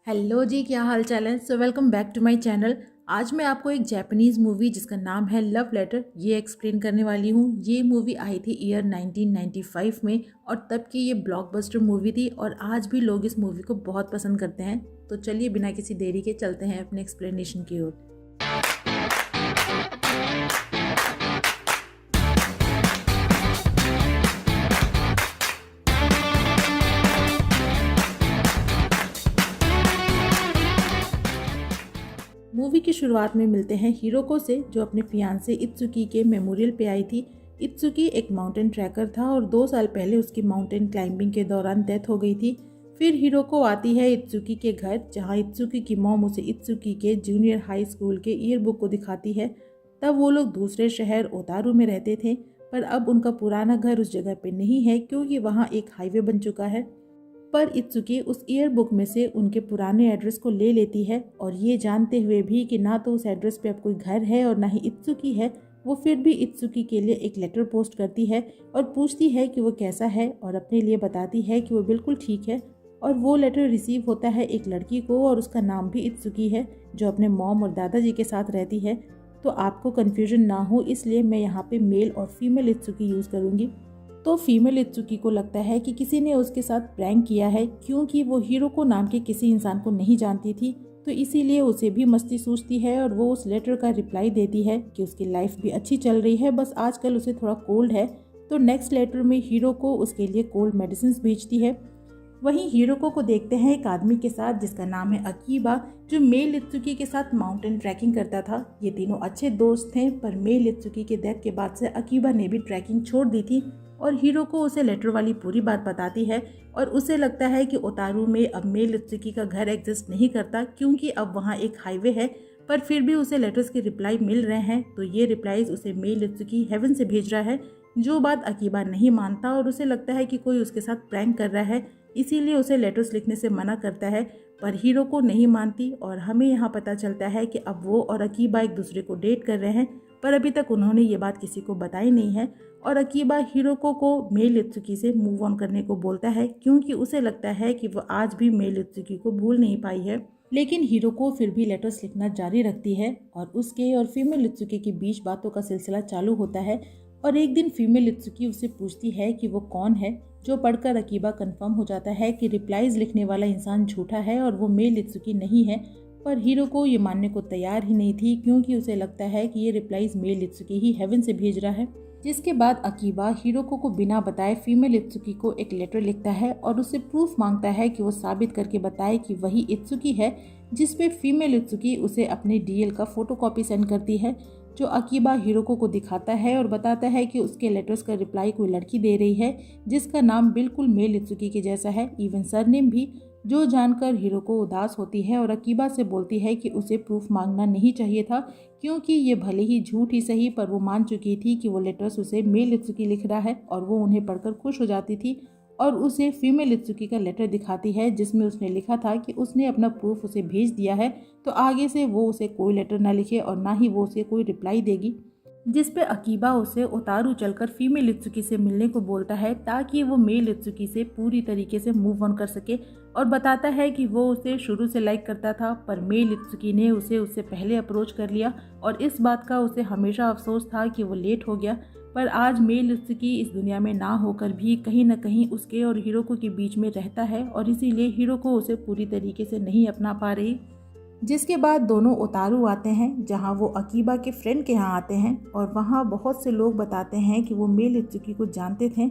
Hello जी, क्या हाल चाल है। Welcome back to my channel. आज मैं आपको एक जापानीज़ मूवी जिसका नाम है लव लेटर ये एक्सप्लेन करने वाली हूँ। ये मूवी आई थी ईयर 1995 में और तब की ये ब्लॉकबस्टर मूवी थी और आज भी लोग इस मूवी को बहुत पसंद करते हैं। तो चलिए बिना किसी देरी के चलते हैं अपने एक्सप्लेनेशन की ओर। मूवी की शुरुआत में मिलते हैं हिरोको से, जो अपने फियांसे इत्सुकी के मेमोरियल पे आई थी। इत्सुकी एक माउंटेन ट्रैकर था और 2 साल पहले उसकी माउंटेन क्लाइंबिंग के दौरान डेथ हो गई थी। फिर हिरोको आती है इत्सुकी के घर, जहां इत्सुकी की मॉम उसे इत्सुकी के जूनियर हाई स्कूल के ईयरबुक को दिखाती है। तब वो लोग दूसरे शहर ओतारू में रहते थे, पर अब उनका पुराना घर उस जगह पे नहीं है क्योंकि वहाँ एक हाईवे बन चुका है। पर इत्सुकी उस ईयर बुक में से उनके पुराने एड्रेस को ले लेती है और ये जानते हुए भी कि ना तो उस एड्रेस पे अब कोई घर है और ना ही इत्सुकी है, वो फिर भी इत्सुकी के लिए एक लेटर पोस्ट करती है और पूछती है कि वो कैसा है और अपने लिए बताती है कि वो बिल्कुल ठीक है। और वो लेटर रिसीव होता है एक लड़की को और उसका नाम भी इत्सुकी है, जो अपने मॉम और दादाजी के साथ रहती है। तो आपको कन्फ्यूजन ना हो इसलिए मैं यहाँ पे मेल और फीमेल इत्सुकी यूज़ करूँगी। तो फीमेल इत्सुकी को लगता है कि किसी ने उसके साथ प्रैंक किया है, क्योंकि वो हिरोको नाम के किसी इंसान को नहीं जानती थी। तो इसीलिए उसे भी मस्ती सूझती है और वो उस लेटर का रिप्लाई देती है कि उसकी लाइफ भी अच्छी चल रही है, बस आजकल उसे थोड़ा कोल्ड है। तो नेक्स्ट लेटर में हिरोको उसके लिए कोल्ड मेडिसिन भेजती है। वहीं हिरोको को देखते हैं एक आदमी के साथ जिसका नाम है अकीबा, जो मेल इत्सुकी के साथ माउंटेन ट्रैकिंग करता था। ये तीनों अच्छे दोस्त थे, पर मेल इत्सुकी के डेथ के बाद से अकीबा ने भी ट्रैकिंग छोड़ दी थी और हिरोको उसे लेटर वाली पूरी बात बताती है। और उसे लगता है कि ओतारू में अब मेल इत्सुकी का घर एग्जिस्ट नहीं करता, क्योंकि अब वहाँ एक हाईवे है। पर फिर भी उसे लेटर्स के रिप्लाई मिल रहे हैं, तो ये रिप्लाईज उसे मेल इत्सुकी हेवन से भेज रहा है, जो बात अकीबा नहीं मानता और उसे लगता है कि कोई उसके साथ प्रैंक कर रहा है, इसीलिए उसे लेटर्स लिखने से मना करता है। पर हिरोको नहीं मानती और हमें यहाँ पता चलता है कि अब वो और अकीबा एक दूसरे को डेट कर रहे हैं, पर अभी तक उन्होंने ये बात किसी को बताई नहीं है। और अकीबा हिरोको को मेल इत्सुकी से मूव ऑन करने को बोलता है, क्योंकि उसे लगता है कि वो आज भी मेल इत्सुकी को भूल नहीं पाई है। लेकिन हिरोको फिर भी लेटर्स लिखना जारी रखती है और उसके और फीमेल इत्सुकी के बीच बातों का सिलसिला चालू होता है। और एक दिन फीमेल इत्सुकी उससे पूछती है कि वो कौन है, जो पढ़कर अकीबा कंफर्म हो जाता है कि रिप्लाईज लिखने वाला इंसान झूठा है और वो मेल इत्सुकी नहीं है। पर हिरोको ये मानने को तैयार ही नहीं थी, क्योंकि उसे लगता है कि ये रिप्लाईज मेल इत्सुकी ही हेवन से भेज रहा है। जिसके बाद अकीबा हिरोको को बिना बताए फीमेल इत्सुकी को एक लेटर लिखता है और उससे प्रूफ मांगता है कि वो साबित करके बताए कि वही इत्सुकी है, जिसपे फीमेल इत्सुकी उसे अपने डीएल का फोटोकॉपी सेंड करती है, जो अकीबा हिरोको को दिखाता है और बताता है कि उसके लेटर्स का रिप्लाई कोई लड़की दे रही है, जिसका नाम बिल्कुल मेल इत्सुकी के जैसा है, इवन सरनेम भी। जो जानकर हिरोको उदास होती है और अकीबा से बोलती है कि उसे प्रूफ मांगना नहीं चाहिए था, क्योंकि ये भले ही झूठ ही सही, पर वो मान चुकी थी कि वो लेटर्स उसे मेल इत्सुकी लिख रहा है और वो उन्हें पढ़कर खुश हो जाती थी। और उसे फीमेल इत्सुकी का लेटर दिखाती है, जिसमें उसने लिखा था कि उसने अपना प्रूफ उसे भेज दिया है, तो आगे से वो उसे कोई लेटर ना लिखे और ना ही वो उसे कोई रिप्लाई देगी। जिस पे अकीबा उसे ओतारू चलकर फीमेल इत्सुकी से मिलने को बोलता है, ताकि वो मेल इत्सुकी से पूरी तरीके से मूव ऑन कर सके, और बताता है कि वो उसे शुरू से लाइक करता था, पर मेल इत्सुकी ने उसे उससे पहले अप्रोच कर लिया और इस बात का उसे हमेशा अफसोस था कि वो लेट हो गया। पर आज मेल इत्सुकी इस दुनिया में ना होकर भी कहीं न कहीं उसके और हिरोको के बीच में रहता है और इसीलिए हिरोको उसे पूरी तरीके से नहीं अपना पा रही। जिसके बाद दोनों ओतारू आते हैं, जहां वो अकीबा के फ्रेंड के यहाँ आते हैं और वहां बहुत से लोग बताते हैं कि वो मेल इत्सुकी को जानते थे।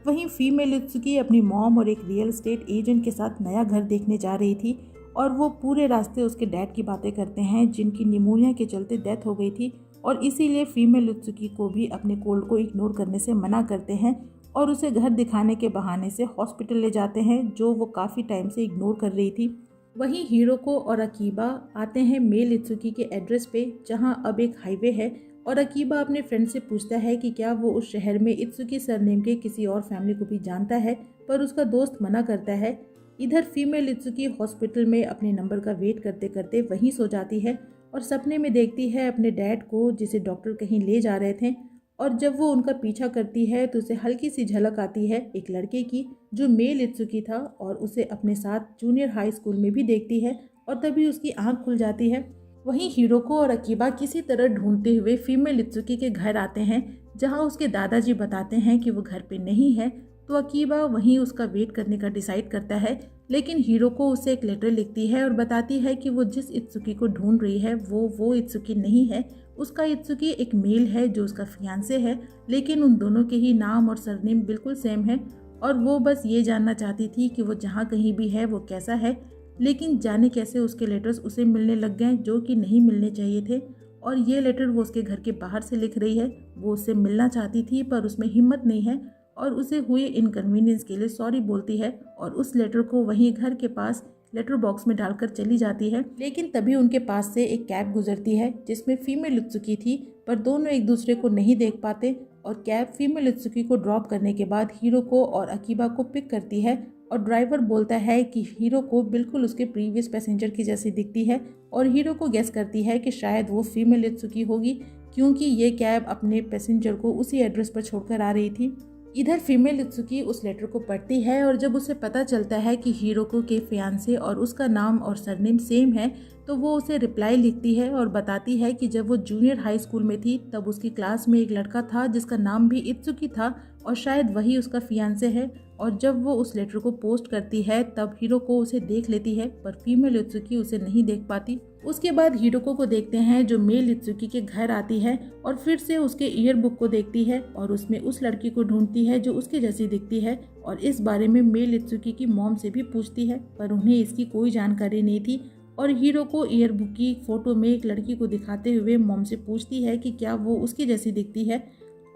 वहीं फीमेल इत्सुकी अपनी मॉम और एक रियल एस्टेट एजेंट के साथ नया घर देखने जा रही थी और वो पूरे रास्ते उसके डैड की बातें करते हैं, जिनकी निमोनिया के चलते डेथ हो गई थी, और इसीलिए फीमेल इत्सुकी को भी अपने कोल्ड को इग्नोर करने से मना करते हैं और उसे घर दिखाने के बहाने से हॉस्पिटल ले जाते हैं, जो वो काफ़ी टाइम से इग्नोर कर रही थी। वहीं हिरोको और अकीबा आते हैं मेल इत्सुकी के एड्रेस पे, जहां अब एक हाईवे है, और अकीबा अपने फ्रेंड से पूछता है कि क्या वो उस शहर में इत्सुकी सरनेम के किसी और फैमिली को भी जानता है, पर उसका दोस्त मना करता है। इधर फीमेल इत्सुकी हॉस्पिटल में अपने नंबर का वेट करते करते वहीं सो जाती है और सपने में देखती है अपने डैड को, जिसे डॉक्टर कहीं ले जा रहे थे, और जब वो उनका पीछा करती है तो उसे हल्की सी झलक आती है एक लड़के की जो मेल इत्सुकी था और उसे अपने साथ जूनियर हाई स्कूल में भी देखती है और तभी उसकी आंख खुल जाती है। वहीं हिरोको और अकीबा किसी तरह ढूंढते हुए फीमेल इत्सुकी के घर आते हैं, जहां उसके दादाजी बताते हैं कि वो घर पे नहीं है। तो अकीबा वहीं उसका वेट करने का डिसाइड करता है, लेकिन हिरोको उसे एक लेटर लिखती है और बताती है कि वो जिस इत्सुकी को ढूंढ रही है वो इत्सुकी नहीं है। उसका इत्सुकी एक मेल है जो उसका फियांसे है, लेकिन उन दोनों के ही नाम और सरनेम बिल्कुल सेम है और वो बस ये जानना चाहती थी कि वो जहाँ कहीं भी है वो कैसा है। लेकिन जाने कैसे उसके लेटर्स उसे मिलने लग गए जो कि नहीं मिलने चाहिए थे, और ये लेटर वो उसके घर के बाहर से लिख रही है। वो उससे मिलना चाहती थी पर उसमें हिम्मत नहीं है और उसे हुए इनकन्वीनियंस के लिए सॉरी बोलती है और उस लेटर को वहीं घर के पास लेटर बॉक्स में डालकर चली जाती है। लेकिन तभी उनके पास से एक कैब गुजरती है जिसमें फीमेल इत्सुकी थी, पर दोनों एक दूसरे को नहीं देख पाते और कैब फीमेल इत्सुकी को ड्रॉप करने के बाद हिरोको और अकीबा को पिक करती है और ड्राइवर बोलता है कि हिरोको बिल्कुल उसके प्रीवियस पैसेंजर की जैसी दिखती है और हिरोको गेस करती है कि शायद वो फीमेल इत्सुकी होगी क्योंकि ये कैब अपने पैसेंजर को उसी एड्रेस पर छोड़कर आ रही थी। इधर फीमेल इत्सुकी उस लेटर को पढ़ती है और जब उसे पता चलता है कि हिरोको के फियांसे और उसका नाम और सरनेम सेम है तो वो उसे रिप्लाई लिखती है और बताती है कि जब वो जूनियर हाई स्कूल में थी तब उसकी क्लास में एक लड़का था जिसका नाम भी इत्सुकी था और शायद वही उसका फियांसे है। और जब वो उस लेटर को पोस्ट करती है तब हिरोको उसे देख लेती है पर फीमेल इत्सुकी उसे नहीं देख पाती। उसके बाद हिरोको को देखते हैं जो मेल इत्सुकी के घर आती है और फिर से उसके ईयर बुक को देखती है और उसमें उस लड़की को ढूंढती है जो उसके जैसी दिखती है और इस बारे में मेल इत्सुकी की मॉम से भी पूछती है पर उन्हें इसकी कोई जानकारी नहीं थी। और हिरोको ईयर बुक की फोटो में एक लड़की को दिखाते हुए मॉम से पूछती है कि क्या वो उसकी जैसी दिखती है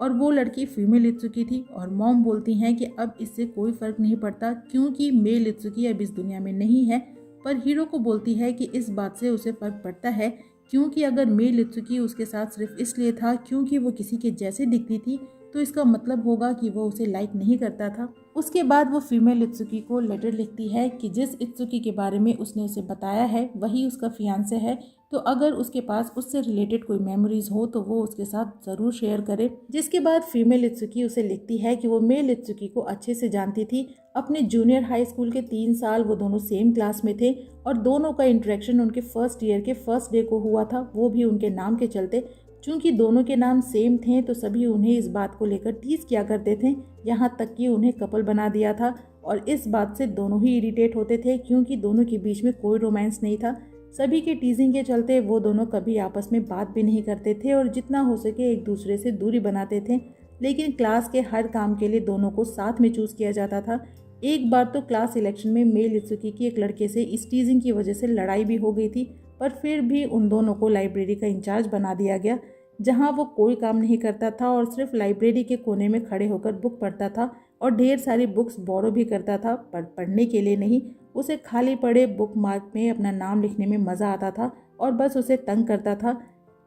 और वो लड़की फीमेल इत्सुकी थी और मॉम बोलती हैं कि अब इससे कोई फर्क नहीं पड़ता क्योंकि मेल इत्सुकी अब इस दुनिया में नहीं है। पर हिरोको बोलती है कि इस बात से उसे फर्क पड़ता है क्योंकि अगर मेल इत्सुकी उसके साथ सिर्फ इसलिए था क्योंकि वो किसी के जैसे दिखती थी तो इसका मतलब होगा कि वो उसे लाइक नहीं करता था। उसके बाद वो फीमेल इत्सुकी को लेटर लिखती है कि जिस इत्सुकी के बारे में उसने उसे बताया है वही उसका फियांसे है, तो अगर उसके पास उससे रिलेटेड कोई मेमोरीज हो तो वो उसके साथ ज़रूर शेयर करे। जिसके बाद फीमेल इत्सुकी उसे लिखती है कि वो मेल इत्सुकी को अच्छे से जानती थी। अपने जूनियर हाई स्कूल के 3 साल वो दोनों सेम क्लास में थे और दोनों का इंटरेक्शन उनके फर्स्ट ईयर के फर्स्ट डे को हुआ था, वो भी उनके नाम के चलते। चूँकि दोनों के नाम सेम थे तो सभी उन्हें इस बात को लेकर टीज किया करते थे, यहाँ तक कि उन्हें कपल बना दिया था और इस बात से दोनों ही इरिटेट होते थे क्योंकि दोनों के बीच में कोई रोमांस नहीं था। सभी के टीजिंग के चलते वो दोनों कभी आपस में बात भी नहीं करते थे और जितना हो सके एक दूसरे से दूरी बनाते थे। लेकिन क्लास के हर काम के लिए दोनों को साथ में चूज़ किया जाता था। एक बार तो क्लास सिलेक्शन में मेल इत्सुकी की एक लड़के से इस टीजिंग की वजह से लड़ाई भी हो गई थी, पर फिर भी उन दोनों को लाइब्रेरी का इंचार्ज बना दिया गया जहां वो कोई काम नहीं करता था और सिर्फ लाइब्रेरी के कोने में खड़े होकर बुक पढ़ता था और ढेर सारी बुक्स बोरो भी करता था, पर पढ़ने के लिए नहीं। उसे खाली पड़े बुक मार्क में अपना नाम लिखने में मज़ा आता था और बस उसे तंग करता था।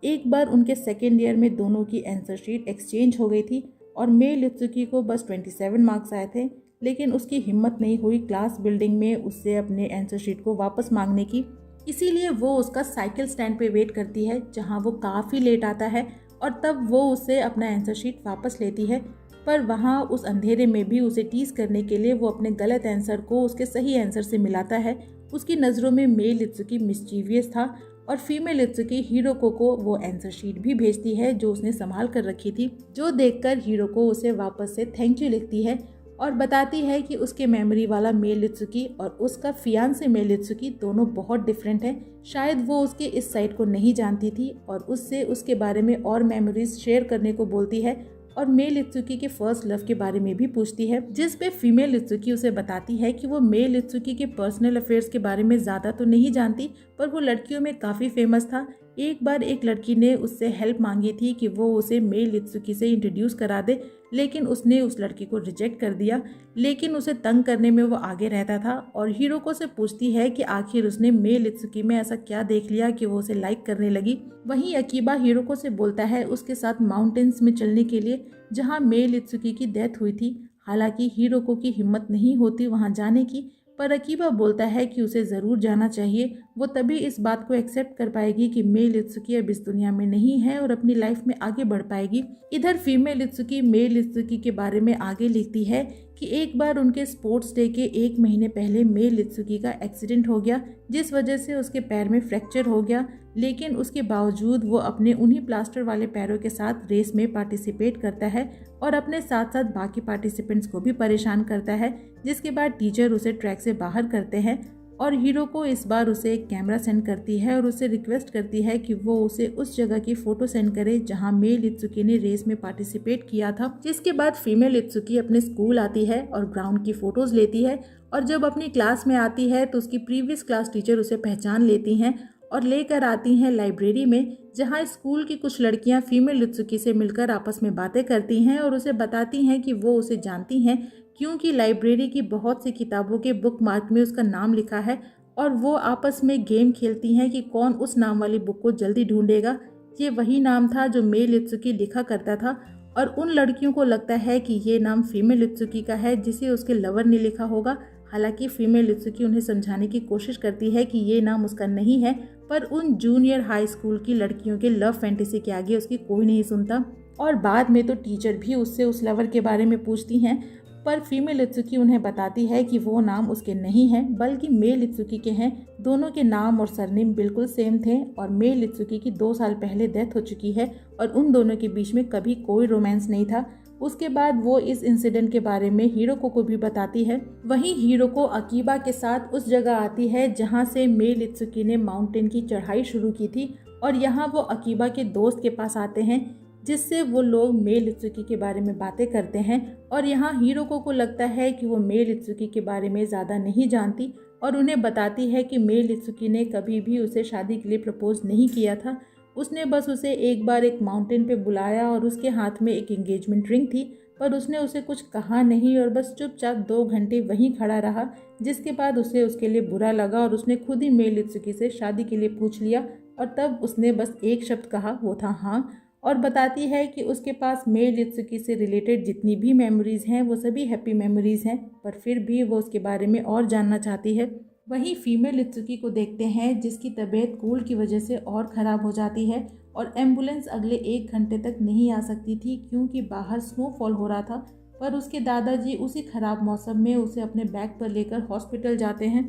एक बार उनके सेकेंड ईयर में दोनों की आंसर शीट एक्सचेंज हो गई थी और मेल इत्सुकी को बस 27 मार्क्स आए थे, लेकिन उसकी हिम्मत नहीं हुई क्लास बिल्डिंग में उससे अपने आंसर शीट को वापस मांगने की। इसीलिए वो उसका साइकिल स्टैंड पे वेट करती है जहां वो काफ़ी लेट आता है और तब वो उससे अपना आंसर शीट वापस लेती है। पर वहाँ उस अंधेरे में भी उसे टीज करने के लिए वो अपने गलत आंसर को उसके सही आंसर से मिलाता है। उसकी नज़रों में मेल इत्सुकी मिस्चीवियस था और फीमेल इत्सुकी हिरोको को वो आंसर शीट भी भेजती है जो उसने संभाल कर रखी थी, जो देखकर हिरोको उसे वापस से थैंक यू लिखती है और बताती है कि उसके मेमोरी वाला मेल इत्सुकी और उसका फियांसे मेल इत्सुकी दोनों बहुत डिफरेंट हैं। शायद वो उसके इस साइड को नहीं जानती थी और उससे उसके बारे में और मेमोरीज शेयर करने को बोलती है और मेल इत्सुकी के फर्स्ट लव के बारे में भी पूछती है, जिस पे फीमेल इत्सुकी उसे बताती है कि वो मेल इत्सुकी के पर्सनल अफेयर्स के बारे में ज़्यादा तो नहीं जानती, पर वो लड़कियों में काफ़ी फेमस था। एक बार एक लड़की ने उससे हेल्प मांगी थी कि वो उसे मेल इत्सुकी से इंट्रोड्यूस करा दे, लेकिन उसने उस लड़की को रिजेक्ट कर दिया। लेकिन उसे तंग करने में वो आगे रहता था और हिरोको से पूछती है कि आखिर उसने मेल इत्सुकी में ऐसा क्या देख लिया कि वो उसे लाइक करने लगी। वहीं अकीबा हिरोको से बोलता है उसके साथ माउंटेन्स में चलने के लिए जहाँ मेल इत्सुकी की डेथ हुई थी। हालांकि हिरोको की हिम्मत नहीं होती वहाँ जाने की, पर अकीबा बोलता है कि उसे ज़रूर जाना चाहिए। वो तभी इस बात को एक्सेप्ट कर पाएगी कि मेल इत्सुकी अब इस दुनिया में नहीं है और अपनी लाइफ में आगे बढ़ पाएगी। इधर फीमेल इत्सुकी मेल इत्सुकी के बारे में आगे लिखती है कि एक बार उनके स्पोर्ट्स डे के 1 महीने पहले मेल इत्सुकी का एक्सीडेंट हो गया, जिस वजह से उसके पैर में फ्रैक्चर हो गया। लेकिन उसके बावजूद वो अपने उन्हीं प्लास्टर वाले पैरों के साथ रेस में पार्टिसिपेट करता है और अपने साथ साथ बाकी पार्टिसिपेंट्स को भी परेशान करता है, जिसके बाद टीचर उसे ट्रैक से बाहर करते हैं और हीरो को इस बार उसे एक कैमरा सेंड करती है और उसे रिक्वेस्ट करती है कि वो उसे उस जगह की फ़ोटो सेंड करे जहां मेल इत्सुकी ने रेस में पार्टिसिपेट किया था। जिसके बाद फीमेल इत्सुकी अपने स्कूल आती है और ग्राउंड की फ़ोटोज़ लेती है और जब अपनी क्लास में आती है तो उसकी प्रीवियस क्लास टीचर उसे पहचान लेती हैं और लेकर आती हैं लाइब्रेरी में, जहां स्कूल की कुछ लड़कियां फीमेल इत्सुकी से मिलकर आपस में बातें करती हैं और उसे बताती हैं कि वो उसे जानती हैं क्योंकि लाइब्रेरी की बहुत सी किताबों के बुक मार्क में उसका नाम लिखा है और वो आपस में गेम खेलती हैं कि कौन उस नाम वाली बुक को जल्दी ढूंढेगा। ये वही नाम था जो मेल इत्सुकी लिखा करता था और उन लड़कियों को लगता है कि ये नाम फीमेल इत्सुकी का है जिसे उसके लवर ने लिखा होगा। हालांकि फीमेल इत्सुकी उन्हें समझाने की कोशिश करती है कि ये नाम उसका नहीं है, पर उन जूनियर हाई स्कूल की लड़कियों के लव फैंटेसी के आगे उसकी कोई नहीं सुनता। और बाद में तो टीचर भी उससे उस लवर के बारे में पूछती हैं, पर फीमेल इत्सुकी उन्हें बताती है कि वो नाम उसके नहीं हैं बल्कि मेल इत्सुकी के हैं। दोनों के नाम और सरनेम बिल्कुल सेम थे और मेल इत्सुकी की 2 साल पहले डेथ हो चुकी है और उन दोनों के बीच में कभी कोई रोमांस नहीं था। उसके बाद वो इस इंसिडेंट के बारे में हीरोको को भी बताती है। वहीं हीरोको अकीबा के साथ उस जगह आती है जहां से मेल इत्सुकी ने माउंटेन की चढ़ाई शुरू की थी और यहाँ वो अकीबा के दोस्त के पास आते हैं, जिससे वो लोग मेल इत्सुकी के बारे में बातें करते हैं और यहाँ हीरोको को लगता है कि वो मेल इत्सुकी के बारे में ज़्यादा नहीं जानती और उन्हें बताती है कि मेल इत्सुकी ने कभी भी उसे शादी के लिए प्रपोज नहीं किया था। उसने बस उसे एक बार एक माउंटेन पे बुलाया और उसके हाथ में एक एंगेजमेंट रिंग थी, पर उसने उसे कुछ कहा नहीं और बस चुपचाप 2 घंटे वहीं खड़ा रहा, जिसके बाद उसे उसके लिए बुरा लगा और उसने खुद ही मेल इत्सुकी से शादी के लिए पूछ लिया और तब उसने बस एक शब्द कहा, वो था हाँ। और बताती है कि उसके पास मेल इत्सुकी से रिलेटेड जितनी भी मेमोरीज़ हैं वो सभी हैप्पी मेमोरीज़ हैं, पर फिर भी वो उसके बारे में और जानना चाहती है। वहीं फीमेल इत्सुकी को देखते हैं जिसकी तबीयत कोल्ड की वजह से और ख़राब हो जाती है और एम्बुलेंस अगले 1 घंटे तक नहीं आ सकती थी क्योंकि बाहर स्नोफॉल हो रहा था, पर उसके दादाजी उसी ख़राब मौसम में उसे अपने बैग पर लेकर हॉस्पिटल जाते हैं।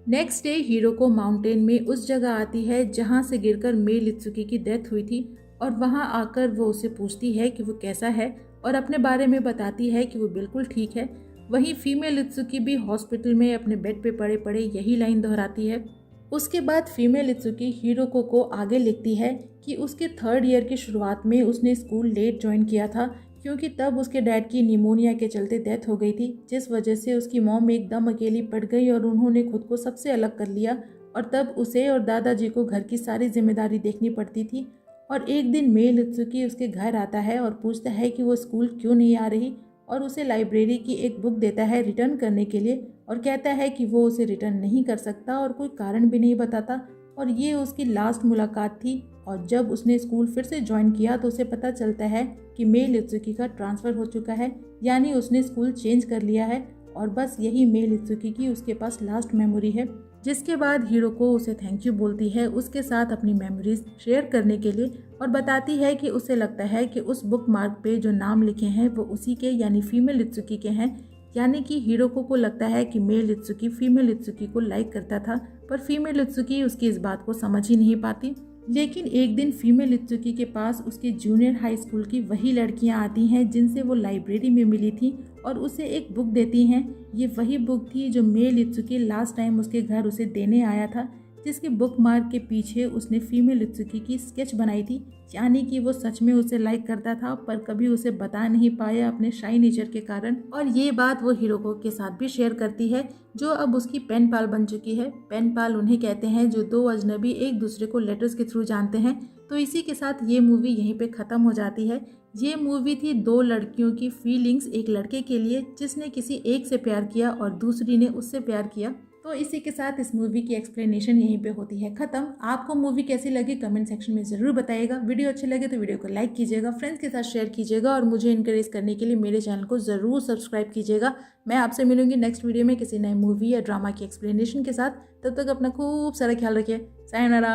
नेक्स्ट डे हीरोको माउंटेन में उस जगह आती है जहां से गिरकर मेल इत्सुकी की डेथ हुई थी और वहां आकर वो उसे पूछती है कि वो कैसा है और अपने बारे में बताती है कि वो बिल्कुल ठीक है। वहीं फीमेल इत्सुकी भी हॉस्पिटल में अपने बेड पे पड़े पड़े यही लाइन दोहराती है। उसके बाद फीमेल इत्सुकी हीरोको को आगे लिखती है कि उसके 3rd ईयर की शुरुआत में उसने स्कूल लेट ज्वाइन किया था क्योंकि तब उसके डैड की निमोनिया के चलते डेथ हो गई थी, जिस वजह से उसकी मॉम एकदम अकेली पड़ गई और उन्होंने खुद को सबसे अलग कर लिया और तब उसे और दादाजी को घर की सारी जिम्मेदारी देखनी पड़ती थी। और एक दिन मेल इत्सुकी उसके घर आता है और पूछता है कि वो स्कूल क्यों नहीं आ रही और उसे लाइब्रेरी की एक बुक देता है रिटर्न करने के लिए और कहता है कि वो उसे रिटर्न नहीं कर सकता और कोई कारण भी नहीं बताता। और ये उसकी लास्ट मुलाकात थी और जब उसने स्कूल फिर से ज्वाइन किया तो उसे पता चलता है कि मेल इत्सुकी का ट्रांसफ़र हो चुका है, यानी उसने स्कूल चेंज कर लिया है और बस यही मेल इत्सुकी की उसके पास लास्ट मेमोरी है। जिसके बाद हीरोको उसे थैंक यू बोलती है उसके साथ अपनी मेमोरीज शेयर करने के लिए और बताती है कि उसे लगता है कि उस बुक मार्क पे जो नाम लिखे हैं वो उसी के यानी फीमेल इत्सुकी के हैं। यानी कि हीरोको को लगता है कि मेल इत्सुकी फीमेल इत्सुकी को लाइक करता था, पर फीमेल इत्सुकी उसकी इस बात को समझ ही नहीं पाती। लेकिन एक दिन फीमेल इत्सुकी के पास उसके जूनियर हाई स्कूल की वही लड़कियां आती हैं जिनसे वो लाइब्रेरी में मिली थी और उसे एक बुक देती हैं। ये वही बुक थी जो मेल इत्सुकी लास्ट टाइम उसके घर उसे देने आया था, जिसके बुक मार्क के पीछे उसने फीमेल इत्सुकी की स्केच बनाई थी। यानी कि वो सच में उसे लाइक करता था पर कभी उसे बता नहीं पाया अपने शाई नेचर के कारण। और ये बात वो हीरोको के साथ भी शेयर करती है जो अब उसकी पेन पाल बन चुकी है। पेन पाल उन्हें कहते हैं जो 2 अजनबी एक दूसरे को लेटर्स के थ्रू जानते हैं। तो इसी के साथ ये मूवी यहीं पे ख़त्म हो जाती है। ये मूवी थी 2 लड़कियों की फीलिंग्स एक लड़के के लिए जिसने किसी एक से प्यार किया और दूसरी ने उससे प्यार किया। तो तो इसी के साथ इस मूवी की एक्सप्लेनेशन यहीं पे होती है ख़त्म। आपको मूवी कैसी लगी कमेंट सेक्शन में ज़रूर बताइएगा। वीडियो अच्छी लगे तो वीडियो को लाइक कीजिएगा, फ्रेंड्स के साथ शेयर कीजिएगा और मुझे इनकरेज करने के लिए मेरे चैनल को ज़रूर सब्सक्राइब कीजिएगा। मैं आपसे मिलूंगी नेक्स्ट वीडियो में किसी नए मूवी या ड्रामा की एक्सप्लेनेशन के साथ। तब तक अपना खूब सारा ख्याल रखिए। सायोनारा।